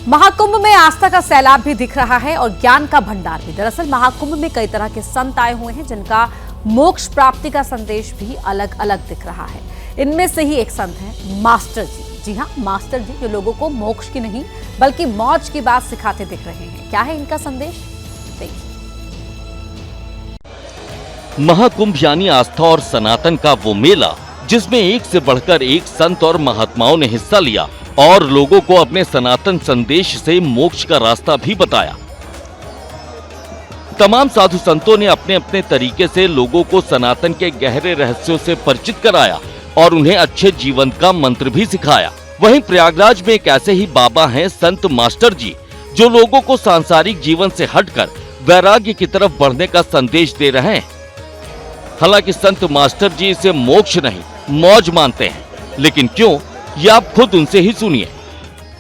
महाकुंभ में आस्था का सैलाब भी दिख रहा है और ज्ञान का भंडार भी। दरअसल महाकुंभ में कई तरह के संत आए हुए हैं जिनका मोक्ष प्राप्ति का संदेश भी अलग अलग दिख रहा है। इनमें से ही एक संत है मास्टर जी। जी हाँ, मास्टर जी जो लोगों को मोक्ष की नहीं बल्कि मौज की बात सिखाते दिख रहे हैं। क्या है इनका संदेश, देखिए। महाकुंभ यानी आस्था और सनातन का वो मेला जिसमें एक से बढ़कर एक संत और महात्माओं ने हिस्सा लिया और लोगों को अपने सनातन संदेश से मोक्ष का रास्ता भी बताया। तमाम साधु संतों ने अपने अपने तरीके से लोगों को सनातन के गहरे रहस्यों से परिचित कराया और उन्हें अच्छे जीवन का मंत्र भी सिखाया। वहीं प्रयागराज में एक ऐसे ही बाबा हैं संत मास्टर जी जो लोगों को सांसारिक जीवन से हटकर वैराग्य की तरफ बढ़ने का संदेश दे रहे हैं। हालांकि संत मास्टर जी इसे मोक्ष नहीं मौज मानते हैं, लेकिन क्यों, ये आप खुद उनसे ही सुनिए।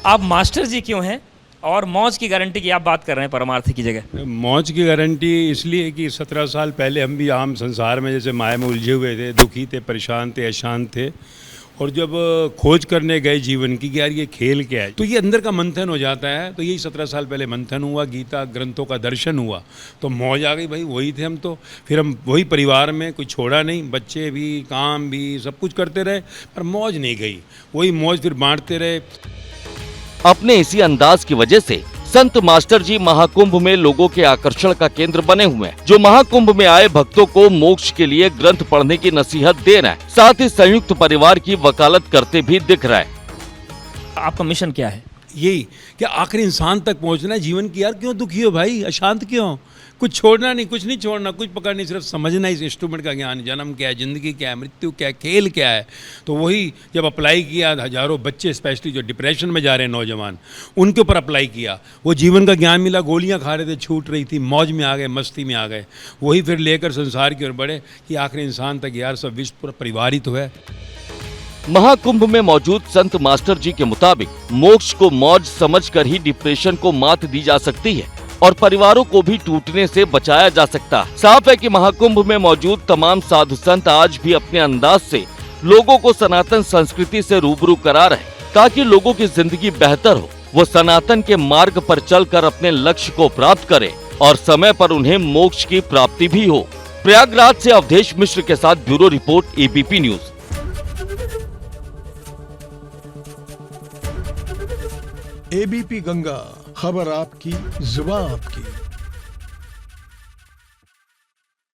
आप मास्टर जी क्यों हैं और मौज की गारंटी की आप बात कर रहे हैं परमार्थ की जगह? मौज की गारंटी इसलिए कि 17 साल पहले हम भी आम संसार में जैसे माया में उलझे हुए थे, दुखी थे, परेशान थे, अशांत थे, और जब खोज करने गए जीवन की कि यार ये खेल क्या है, तो ये अंदर का मंथन हो जाता है। तो यही 17 साल पहले मंथन हुआ, गीता ग्रंथों का दर्शन हुआ, तो मौज आ गई। भाई वही थे हम तो। फिर हम वही परिवार में कोई छोड़ा नहीं, बच्चे भी, काम भी, सब कुछ करते रहे, पर मौज नहीं गई। वही मौज फिर बांटते रहे। अपने इसी अंदाज की वजह से संत मास्टर जी महाकुंभ में लोगों के आकर्षण का केंद्र बने हुए हैं, जो महाकुंभ में आए भक्तों को मोक्ष के लिए ग्रंथ पढ़ने की नसीहत दे रहे हैं, साथ ही संयुक्त परिवार की वकालत करते भी दिख रहा है। आपका मिशन क्या है? यही कि आखिर इंसान तक पहुंचना है जीवन की। यार क्यों दुखी हो भाई, अशांत क्यों? कुछ छोड़ना नहीं, कुछ नहीं छोड़ना, कुछ पकड़ना नहीं, सिर्फ समझना इस इंस्ट्रूमेंट का ज्ञान, जन्म क्या है, जिंदगी क्या है, मृत्यु क्या है, खेल क्या है। तो वही जब अप्लाई किया, हजारों बच्चे स्पेशली जो डिप्रेशन में जा रहे हैं नौजवान, उनके ऊपर अप्लाई किया, वो जीवन का ज्ञान मिला। गोलियां खा रहे थे, छूट रही थी, मौज में आ गए, मस्ती में आ गए। वही फिर लेकर संसार की ओर बढ़े कि आखिर इंसान तक यार सब विश्व पूरा परिवार ही तो है। महाकुंभ में मौजूद संत मास्टर जी के मुताबिक मोक्ष को मौज समझकर ही डिप्रेशन को मात दी जा सकती है और परिवारों को भी टूटने से बचाया जा सकता है। साफ है कि महाकुंभ में मौजूद तमाम साधु संत आज भी अपने अंदाज से लोगों को सनातन संस्कृति से रूबरू करा रहे हैं, ताकि लोगों की जिंदगी बेहतर हो, वो सनातन के मार्ग पर चलकर अपने लक्ष्य को प्राप्त करें और समय पर उन्हें मोक्ष की प्राप्ति भी हो। प्रयागराज से अवधेश मिश्र के साथ bureau report, ABP news. ABP Ganga, खबर आपकी, जुबान आपकी।